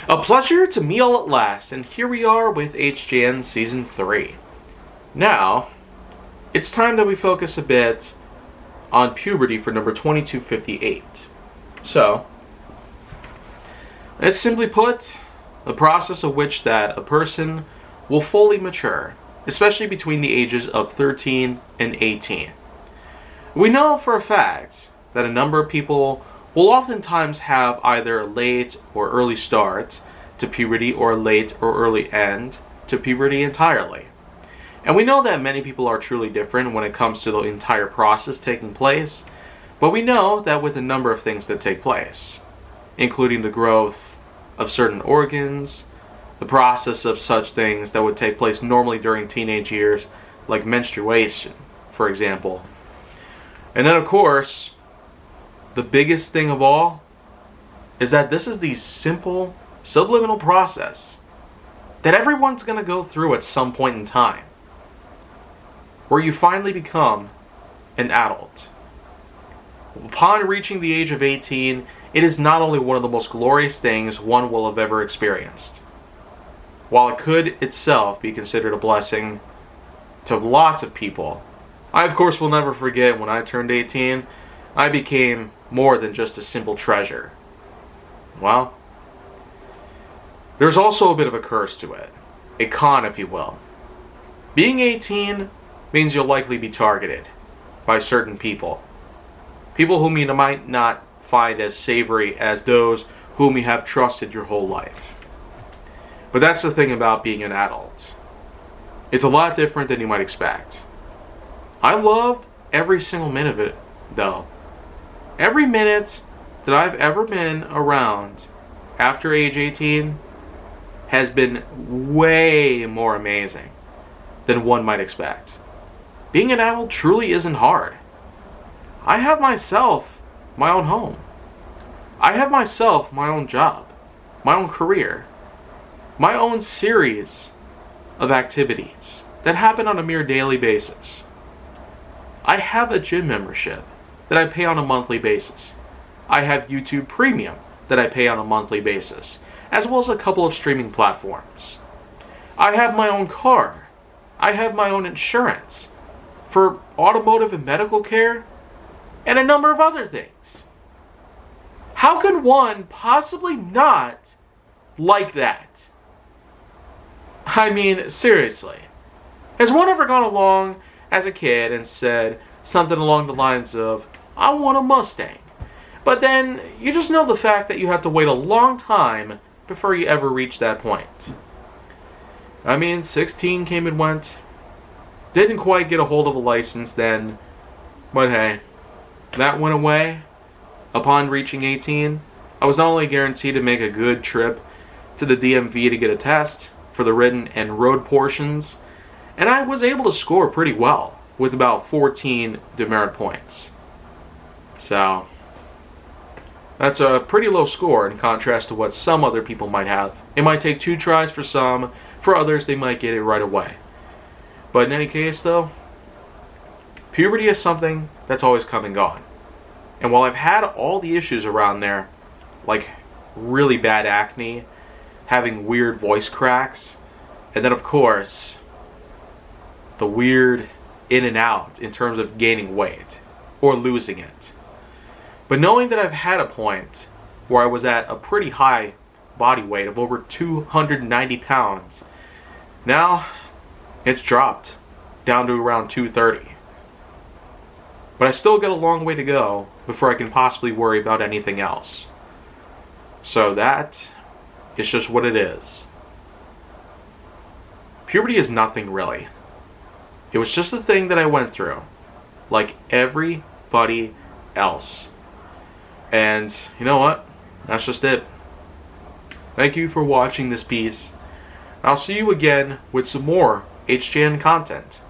A pleasure to meet at last, and here we are with HGN Season 3. Now, it's time that we focus a bit on puberty for number 2258. So, it's simply put, the process of which that a person will fully mature, especially between the ages of 13 and 18. We know for a fact that a number of people will oftentimes have either a late or early start to puberty or a late or early end to puberty entirely. And we know that many people are truly different when it comes to the entire process taking place, but we know that with a number of things that take place, including the growth of certain organs, the process of such things that would take place normally during teenage years, like menstruation, for example. And then of course, the biggest thing of all is that this is the simple, subliminal process that everyone's going to go through at some point in time, where you finally become an adult. Upon reaching the age of 18, it is not only one of the most glorious things one will have ever experienced. While it could itself be considered a blessing to lots of people, I of course will never forget when I turned 18, I became more than just a simple treasure. Well, there's also a bit of a curse to it. A con, if you will. Being 18 means you'll likely be targeted by certain people. People whom you might not find as savory as those whom you have trusted your whole life. But that's the thing about being an adult. It's a lot different than you might expect. I loved every single minute of it, though. Every minute that I've ever been around after age 18 has been way more amazing than one might expect. Being an adult truly isn't hard. I have myself my own home. I have myself my own job, my own career, my own series of activities that happen on a mere daily basis. I have a gym membership that I pay on a monthly basis. I have YouTube Premium that I pay on a monthly basis, as well as a couple of streaming platforms. I have my own car. I have my own insurance for automotive and medical care, and a number of other things. How can one possibly not like that? I mean, seriously. Has one ever gone along as a kid and said something along the lines of, I want a Mustang, but then you just know the fact that you have to wait a long time before you ever reach that point? I mean, 16 came and went. Didn't quite get a hold of a license then, but hey, that went away. Upon reaching 18, I was not only guaranteed to make a good trip to the DMV to get a test for the written and road portions, and I was able to score pretty well with about 14 demerit points. So, that's a pretty low score in contrast to what some other people might have. It might take 2 tries for some, for others they might get it right away. But in any case though, puberty is something that's always come and gone. And while I've had all the issues around there, like really bad acne, having weird voice cracks, and then of course, the weird in and out in terms of gaining weight or losing it. But knowing that I've had a point where I was at a pretty high body weight of over 290 pounds, now it's dropped down to around 230. But I still got a long way to go before I can possibly worry about anything else. So that is just what it is. Puberty is nothing really. It was just a thing that I went through, like everybody else. And you know what? That's just it. Thank you for watching this piece. I'll see you again with some more HGN content.